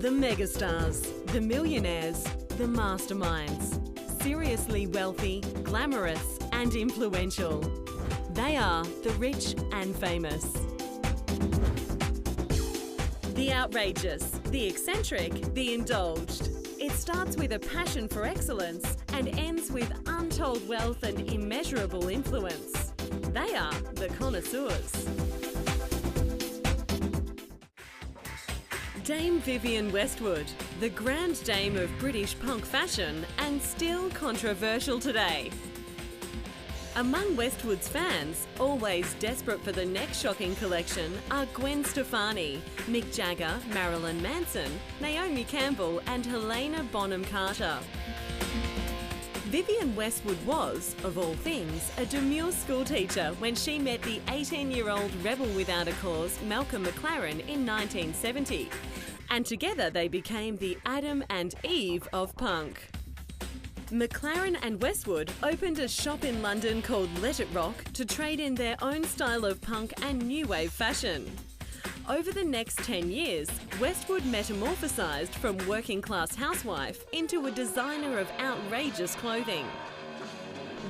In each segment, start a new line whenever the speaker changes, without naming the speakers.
The megastars, the millionaires, the masterminds. Seriously wealthy, glamorous and influential. They are the rich and famous. The outrageous, the eccentric, the indulged. It starts with a passion for excellence and ends with untold wealth and immeasurable influence. They are the connoisseurs. Dame Vivienne Westwood, the grand dame of British punk fashion and still controversial today. Among Westwood's fans, always desperate for the next shocking collection, are Gwen Stefani, Mick Jagger, Marilyn Manson, Naomi Campbell and Helena Bonham Carter. Vivienne Westwood was, of all things, a demure schoolteacher when she met the 18-year-old rebel without a cause, Malcolm McLaren, in 1970. And together they became the Adam and Eve of punk. McLaren and Westwood opened a shop in London called Let It Rock to trade in their own style of punk and new wave fashion. Over the next 10 years, Westwood metamorphosised from working-class housewife into a designer of outrageous clothing.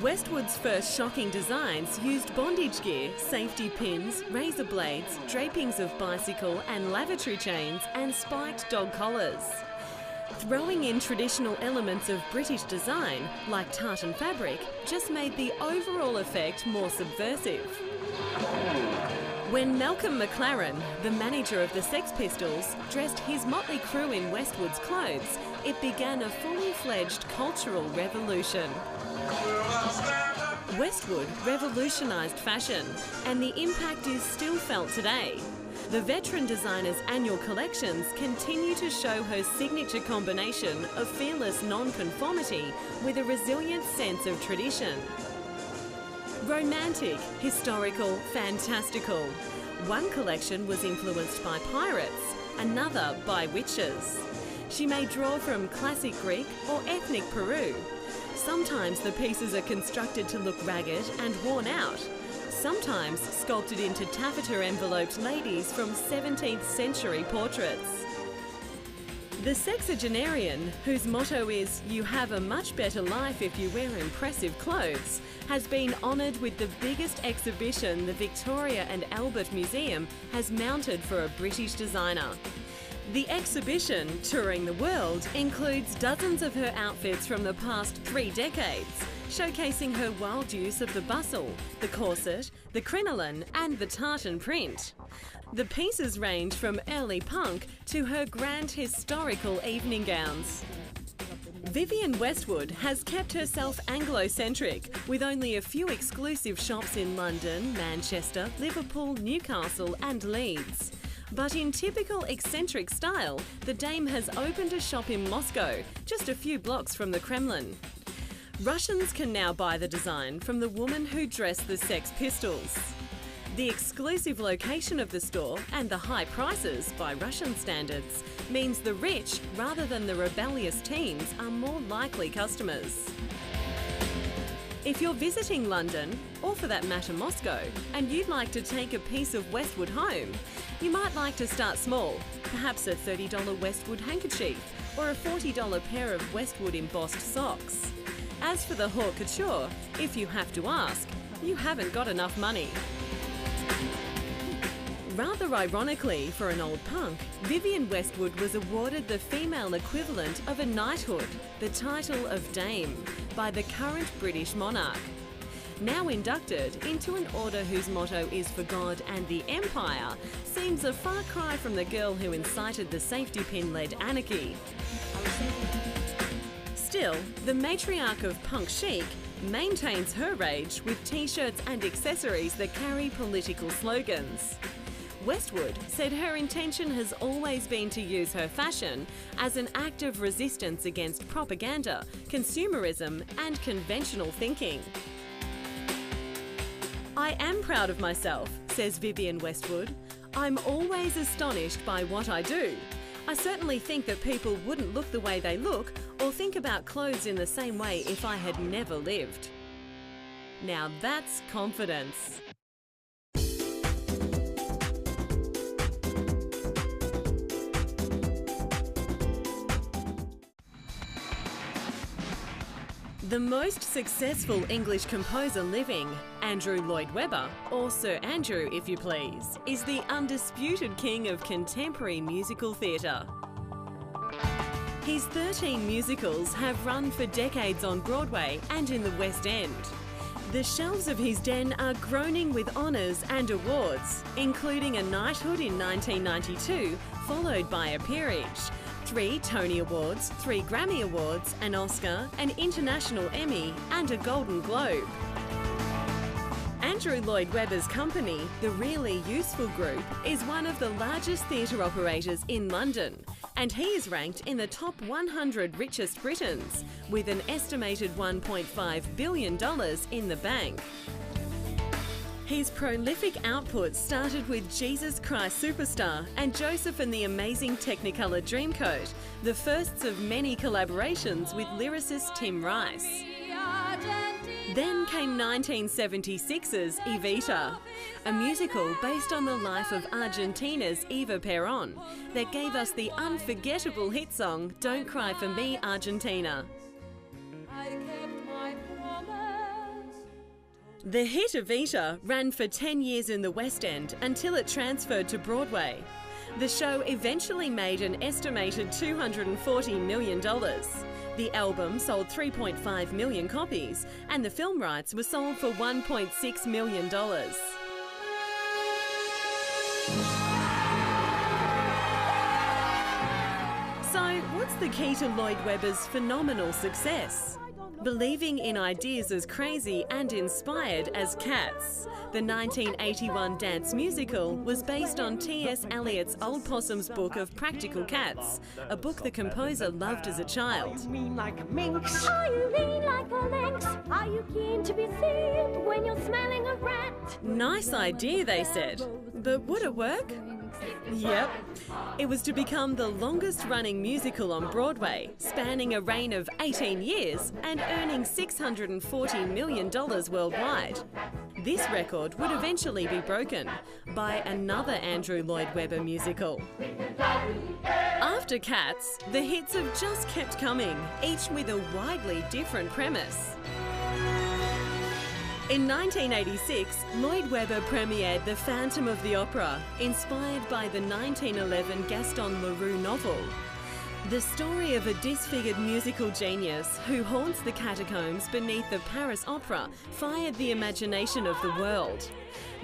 Westwood's first shocking designs used bondage gear, safety pins, razor blades, drapings of bicycle and lavatory chains and spiked dog collars. Throwing in traditional elements of British design, like tartan fabric, just made the overall effect more subversive. When Malcolm McLaren, the manager of the Sex Pistols, dressed his motley crew in Westwood's clothes, it began a fully fledged cultural revolution. Westwood revolutionised fashion, and the impact is still felt today. The veteran designer's annual collections continue to show her signature combination of fearless non-conformity with a resilient sense of tradition. Romantic, historical, fantastical. One collection was influenced by pirates, another by witches. She may draw from classic Greek or ethnic Peru. Sometimes the pieces are constructed to look ragged and worn out. Sometimes sculpted into taffeta-enveloped ladies from 17th century portraits. The sexagenarian, whose motto is "You have a much better life if you wear impressive clothes," has been honoured with the biggest exhibition the Victoria and Albert Museum has mounted for a British designer. The exhibition, touring the world, includes dozens of her outfits from the past 3 decades, showcasing her wild use of the bustle, the corset, the crinoline and the tartan print. The pieces range from early punk to her grand historical evening gowns. Vivienne Westwood has kept herself Anglo-centric, with only a few exclusive shops in London, Manchester, Liverpool, Newcastle and Leeds. But in typical eccentric style, the dame has opened a shop in Moscow, just a few blocks from the Kremlin. Russians can now buy the design from the woman who dressed the Sex Pistols. The exclusive location of the store and the high prices, by Russian standards, means the rich, rather than the rebellious teens, are more likely customers. If you're visiting London, or for that matter Moscow, and you'd like to take a piece of Westwood home, you might like to start small, perhaps a $30 Westwood handkerchief or a $40 pair of Westwood embossed socks. As for the haute couture, if you have to ask, you haven't got enough money. Rather ironically for an old punk, Vivienne Westwood was awarded the female equivalent of a knighthood, the title of Dame, by the current British monarch. Now inducted into an order whose motto is for God and the Empire, seems a far cry from the girl who incited the safety pin-led anarchy. Still, the matriarch of punk chic maintains her rage with t-shirts and accessories that carry political slogans. Westwood said her intention has always been to use her fashion as an act of resistance against propaganda, consumerism and conventional thinking. "I am proud of myself," says Vivienne Westwood. "I'm always astonished by what I do. I certainly think that people wouldn't look the way they look or think about clothes in the same way if I had never lived." Now that's confidence. The most successful English composer living, Andrew Lloyd Webber, or Sir Andrew if you please, is the undisputed king of contemporary musical theatre. His 13 musicals have run for decades on Broadway and in the West End. The shelves of his den are groaning with honours and awards, including a knighthood in 1992, followed by a peerage, 3 Tony Awards, 3 Grammy Awards, an Oscar, an International Emmy and a Golden Globe. Andrew Lloyd Webber's company, the Really Useful Group, is one of the largest theatre operators in London, and he is ranked in the top 100 richest Britons, with an estimated $1.5 billion in the bank. His prolific output started with Jesus Christ Superstar and Joseph and the Amazing Technicolor Dreamcoat, the firsts of many collaborations with lyricist Tim Rice. Then came 1976's Evita, a musical based on the life of Argentina's Eva Perón that gave us the unforgettable hit song Don't Cry for Me, Argentina. The hit Evita ran for 10 years in the West End until it transferred to Broadway. The show eventually made an estimated $240 million. The album sold 3.5 million copies and the film rights were sold for $1.6 million. So, what's the key to Lloyd Webber's phenomenal success? Believing in ideas as crazy and inspired as Cats. The 1981 dance musical was based on T.S. Eliot's Old Possum's book of Practical Cats, a book the composer loved as a child.
Are you mean like a minx? Are you lean like a lynx? Are you keen to be seen when you're smelling a rat?
Nice idea, they said. But would it work? Yep. It was to become the longest-running musical on Broadway, spanning a reign of 18 years and earning $640 million worldwide. This record would eventually be broken by another Andrew Lloyd Webber musical. After Cats, the hits have just kept coming, each with a widely different premise. In 1986, Lloyd Webber premiered The Phantom of the Opera, inspired by the 1911 Gaston Leroux novel. The story of a disfigured musical genius who haunts the catacombs beneath the Paris Opera fired the imagination of the world.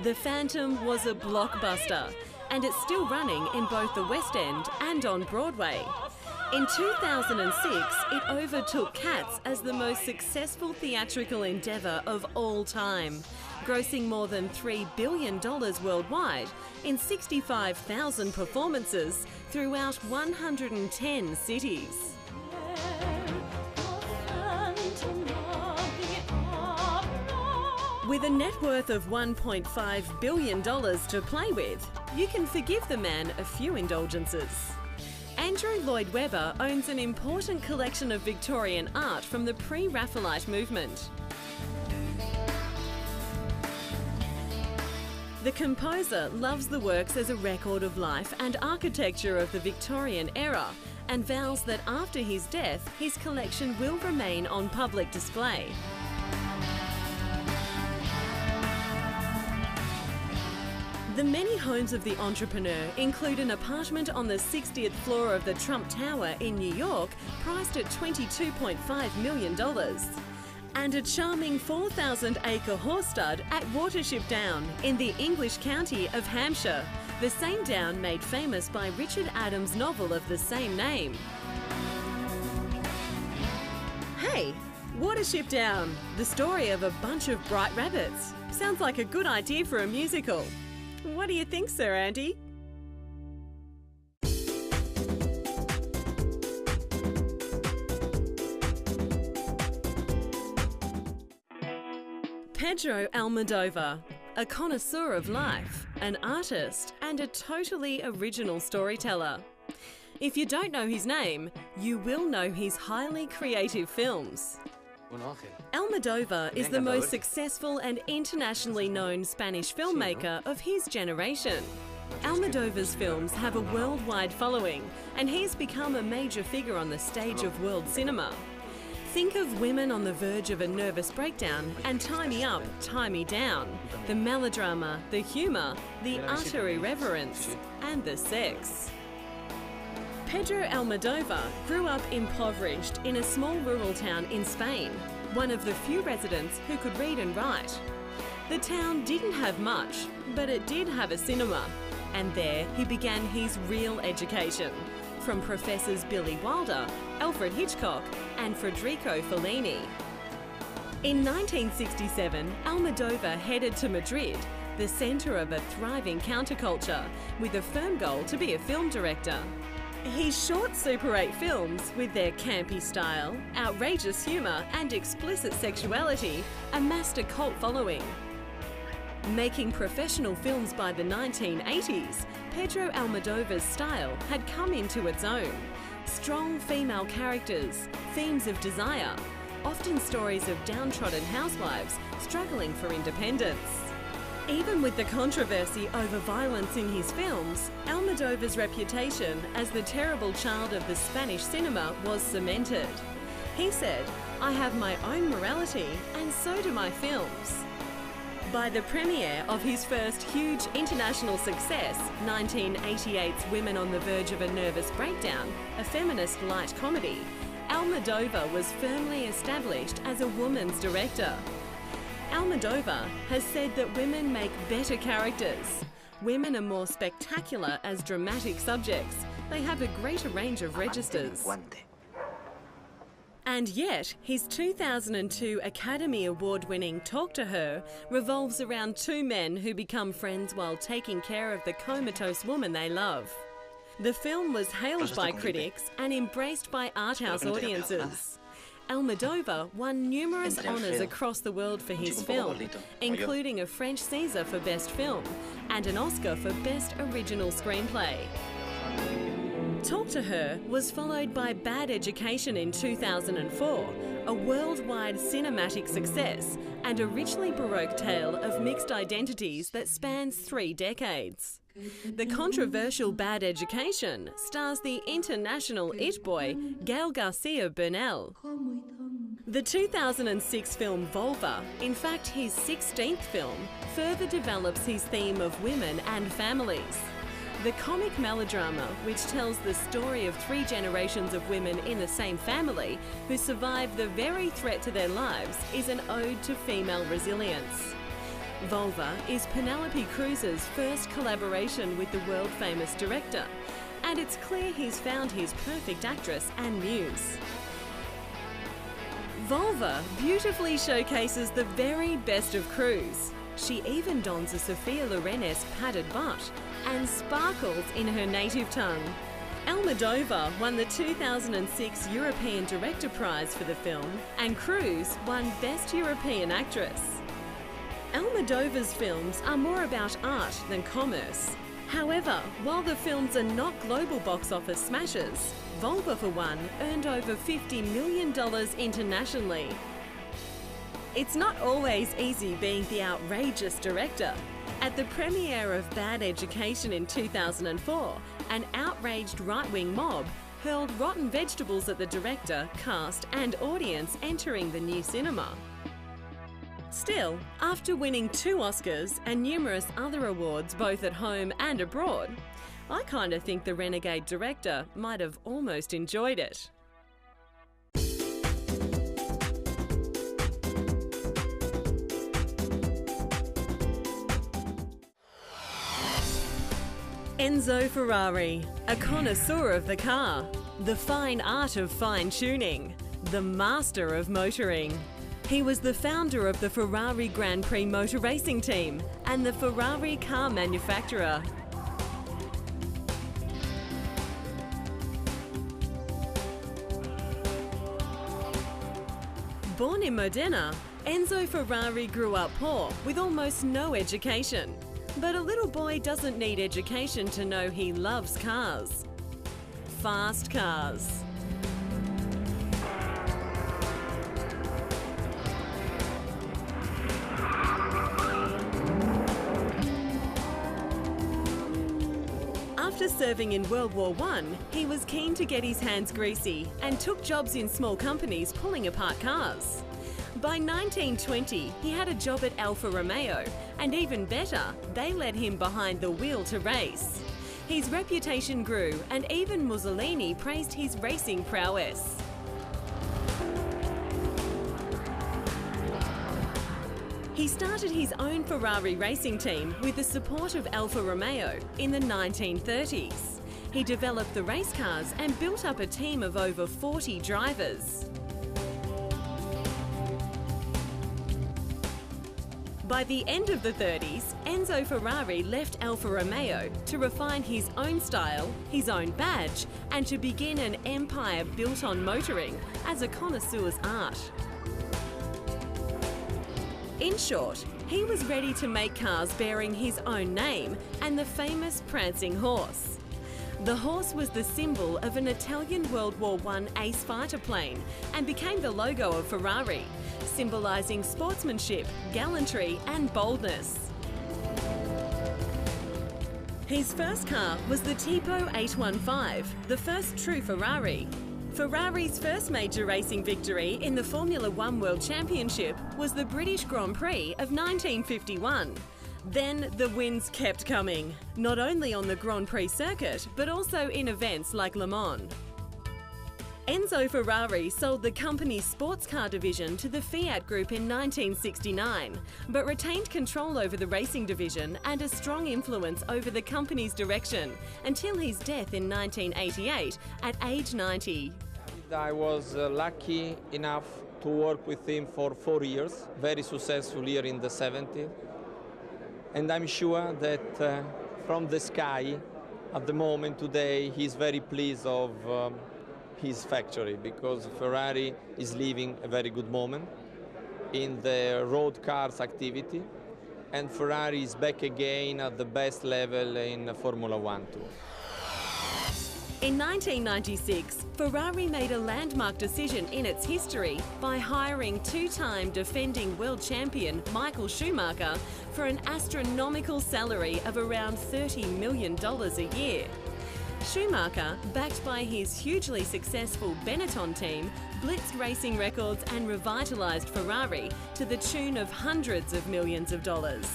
The Phantom was a blockbuster, and it's still running in both the West End and on Broadway. In 2006, it overtook Cats as the most successful theatrical endeavour of all time, grossing more than $3 billion worldwide in 65,000 performances throughout 110 cities. With a net worth of $1.5 billion to play with, you can forgive the man a few indulgences. Andrew Lloyd Webber owns an important collection of Victorian art from the pre-Raphaelite movement. The composer loves the works as a record of life and architecture of the Victorian era and vows that after his death, his collection will remain on public display. The many homes of the entrepreneur include an apartment on the 60th floor of the Trump Tower in New York, priced at $22.5 million, and a charming 4,000-acre horse stud at Watership Down in the English county of Hampshire, the same down made famous by Richard Adams' novel of the same name. Hey, Watership Down, the story of a bunch of bright rabbits. Sounds like a good idea for a musical. What do you think, Sir Andy? Pedro Almodovar, a connoisseur of life, an artist, and a totally original storyteller. If you don't know his name, you will know his highly creative films. Almodovar is the most successful and internationally known Spanish filmmaker of his generation. Almodovar's films have a worldwide following, and he's become a major figure on the stage of world cinema. Think of women on the verge of a nervous breakdown and Tie Me Up, Tie Me Down. The melodrama, the humour, the utter irreverence, and the sex. Pedro Almodovar grew up impoverished in a small rural town in Spain, one of the few residents who could read and write. The town didn't have much, but it did have a cinema, and there he began his real education, from Professors Billy Wilder, Alfred Hitchcock, and Federico Fellini. In 1967, Almodovar headed to Madrid, the centre of a thriving counterculture, with a firm goal to be a film director. His short Super 8 films, with their campy style, outrageous humour and explicit sexuality, amassed a cult following. Making professional films by the 1980s, Pedro Almodovar's style had come into its own. Strong female characters, themes of desire, often stories of downtrodden housewives struggling for independence. Even with the controversy over violence in his films, Almodovar's reputation as the terrible child of the Spanish cinema was cemented. He said, "I have my own morality, and so do my films." By the premiere of his first huge international success, 1988's Women on the Verge of a Nervous Breakdown, a feminist light comedy, Almodovar was firmly established as a woman's director. Almodovar has said that women make better characters. Women are more spectacular as dramatic subjects. They have a greater range of registers. And yet, his 2002 Academy Award-winning Talk to Her revolves around two men who become friends while taking care of the comatose woman they love. The film was hailed by critics and embraced by art house audiences. Almodovar won numerous honours across the world for his film, including a French César for Best Film and an Oscar for Best Original Screenplay. Talk to Her was followed by Bad Education in 2004, a worldwide cinematic success and a richly Baroque tale of mixed identities that spans 3 decades. The controversial Bad Education stars the international It Boy, Gael Garcia Bernal. The 2006 film Vulva, in fact his 16th film, further develops his theme of women and families. The comic melodrama, which tells the story of 3 generations of women in the same family who survive the very threat to their lives, is an ode to female resilience. Vulva is Penelope Cruz's first collaboration with the world-famous director, and it's clear he's found his perfect actress and muse. Vulva beautifully showcases the very best of Cruz. She even dons a Sophia Loren-esque padded butt and sparkles in her native tongue. Almodovar won the 2006 European Director Prize for the film, and Cruz won Best European Actress. Almodovar's films are more about art than commerce. However, while the films are not global box office smashes, Vulva for one earned over $50 million internationally. It's not always easy being the outrageous director. At the premiere of Bad Education in 2004, an outraged right-wing mob hurled rotten vegetables at the director, cast and audience entering the new cinema. Still, after winning 2 Oscars and numerous other awards both at home and abroad, I kind of think the renegade director might have almost enjoyed it. Enzo Ferrari, a connoisseur of the car, the fine art of fine-tuning, the master of motoring. He was the founder of the Ferrari Grand Prix motor racing team and the Ferrari car manufacturer. Born in Modena, Enzo Ferrari grew up poor with almost no education. But a little boy doesn't need education to know he loves cars. Fast cars. After serving in World War I, he was keen to get his hands greasy and took jobs in small companies pulling apart cars. By 1920, he had a job at Alfa Romeo, and even better, they let him behind the wheel to race. His reputation grew, and even Mussolini praised his racing prowess. He started his own Ferrari racing team with the support of Alfa Romeo in the 1930s. He developed the race cars and built up a team of over 40 drivers. By the end of the 30s, Enzo Ferrari left Alfa Romeo to refine his own style, his own badge, and to begin an empire built on motoring as a connoisseur's art. In short, he was ready to make cars bearing his own name and the famous prancing horse. The horse was the symbol of an Italian World War I ace fighter plane and became the logo of Ferrari, symbolising sportsmanship, gallantry and boldness. His first car was the Tipo 815, the first true Ferrari. Ferrari's first major racing victory in the Formula One World Championship was the British Grand Prix of 1951. Then the wins kept coming, not only on the Grand Prix circuit, but also in events like Le Mans. Enzo Ferrari sold the company's sports car division to the Fiat Group in 1969, but retained control over the racing division and a strong influence over the company's direction until his death in 1988 at age 90.
I was lucky enough to work with him for 4 years, very successful here in the 70s. And I'm sure that from the sky, at the moment today, he's very pleased of his factory, because Ferrari is living a very good moment in the road cars activity, and Ferrari is back again at the best level in Formula One too.
In 1996, Ferrari made a landmark decision in its history by hiring two-time defending world champion Michael Schumacher for an astronomical salary of around $30 million a year. Schumacher, backed by his hugely successful Benetton team, blitzed racing records and revitalised Ferrari to the tune of hundreds of millions of dollars.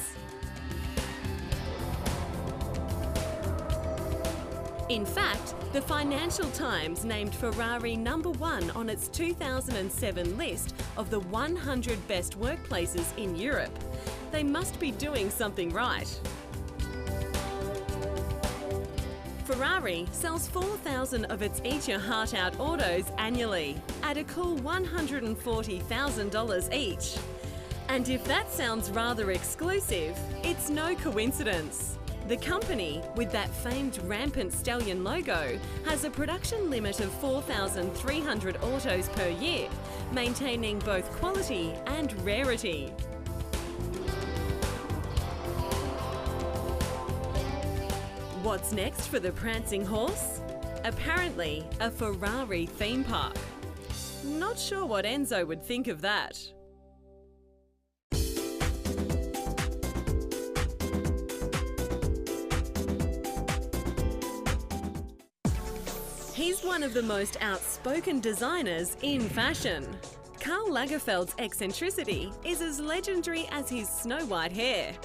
In fact, the Financial Times named Ferrari #1 on its 2007 list of the 100 best workplaces in Europe. They must be doing something right. Ferrari sells 4,000 of its Eat Your Heart Out autos annually at a cool $140,000 each. And if that sounds rather exclusive, it's no coincidence. The company, with that famed rampant stallion logo, has a production limit of 4,300 autos per year, maintaining both quality and rarity. What's next for the prancing horse? Apparently, a Ferrari theme park. Not sure what Enzo would think of that. He's one of the most outspoken designers in fashion. Karl Lagerfeld's eccentricity is as legendary as his snow-white hair.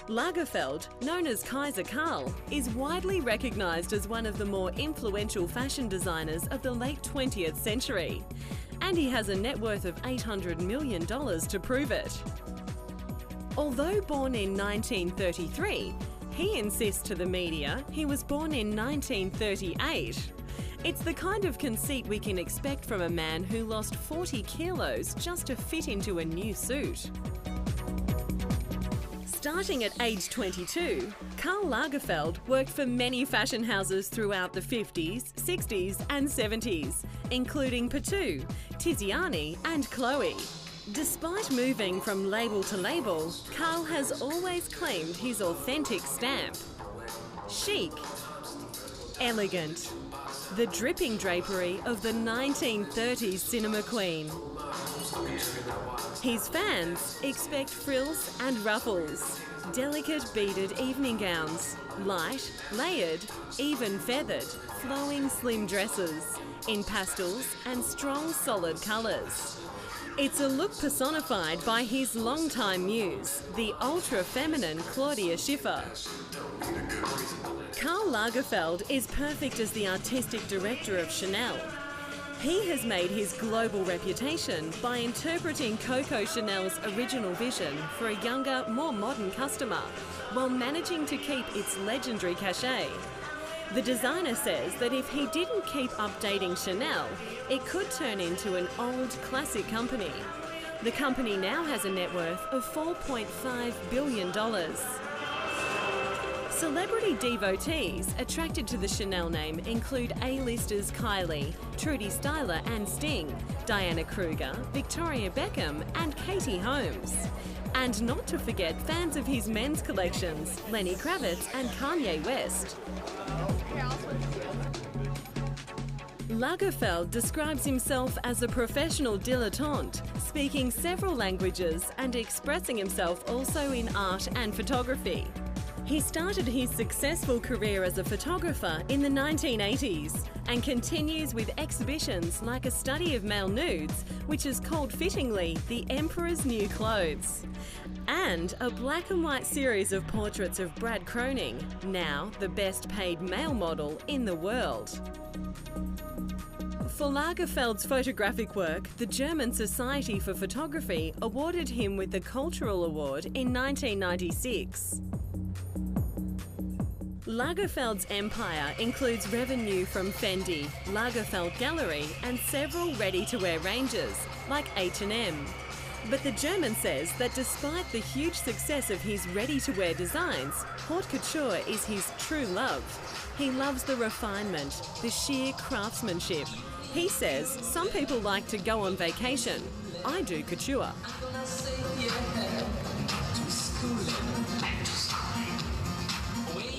Lagerfeld, known as Kaiser Karl, is widely recognised as one of the more influential fashion designers of the late 20th century. And he has a net worth of $800 million to prove it. Although born in 1933, he insists to the media he was born in 1938. It's the kind of conceit we can expect from a man who lost 40 kilos just to fit into a new suit. Starting at age 22, Karl Lagerfeld worked for many fashion houses throughout the 50s, 60s and 70s, including Patou, Tiziani and Chloe. Despite moving from label to label, Karl has always claimed his authentic stamp. Chic, elegant, the dripping drapery of the 1930s cinema queen. His fans expect frills and ruffles, delicate beaded evening gowns, light, layered, even feathered, flowing slim dresses in pastels and strong solid colours. It's a look personified by his longtime muse, the ultra-feminine Claudia Schiffer. Karl Lagerfeld is perfect as the artistic director of Chanel. He has made his global reputation by interpreting Coco Chanel's original vision for a younger, more modern customer, while managing to keep its legendary cachet. The designer says that if he didn't keep updating Chanel, it could turn into an old classic company. The company now has a net worth of $4.5 billion. Celebrity devotees attracted to the Chanel name include A-listers Kylie, Trudy Styler and Sting, Diana Kruger, Victoria Beckham and Katie Holmes. And not to forget fans of his men's collections, Lenny Kravitz and Kanye West. Lagerfeld describes himself as a professional dilettante, speaking several languages and expressing himself also in art and photography. He started his successful career as a photographer in the 1980s and continues with exhibitions like a study of male nudes, which is called fittingly The Emperor's New Clothes, and a black and white series of portraits of Brad Croning, now the best paid male model in the world. For Lagerfeld's photographic work, the German Society for Photography awarded him with the Cultural Award in 1996. Lagerfeld's empire includes revenue from Fendi, Lagerfeld Gallery and several ready-to-wear ranges, like H&M. But the German says that despite the huge success of his ready-to-wear designs, haute couture is his true love. He loves the refinement, the sheer craftsmanship. He says some people like to go on vacation. I do couture.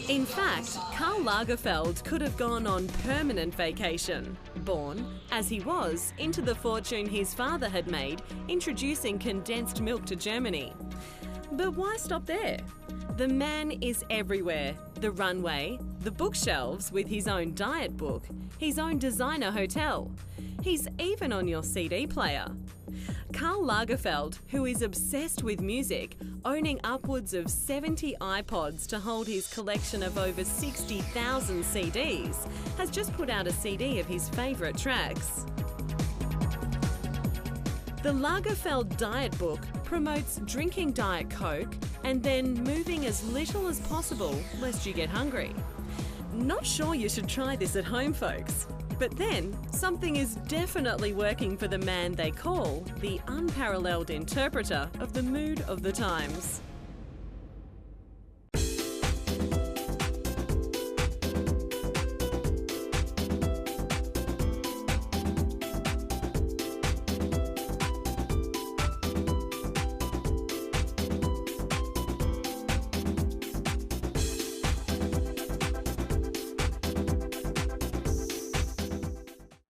In fact, Karl Lagerfeld could have gone on permanent vacation, born, as he was, into the fortune his father had made introducing condensed milk to Germany. But why stop there? The man is everywhere. The runway, the bookshelves with his own diet book, his own designer hotel. He's even on your CD player. Karl Lagerfeld, who is obsessed with music, owning upwards of 70 iPods to hold his collection of over 60,000 CDs, has just put out a CD of his favourite tracks. The Lagerfeld Diet Book promotes drinking Diet Coke and then moving as little as possible lest you get hungry. Not sure you should try this at home, folks. But then, something is definitely working for the man they call the unparalleled interpreter of the mood of the times.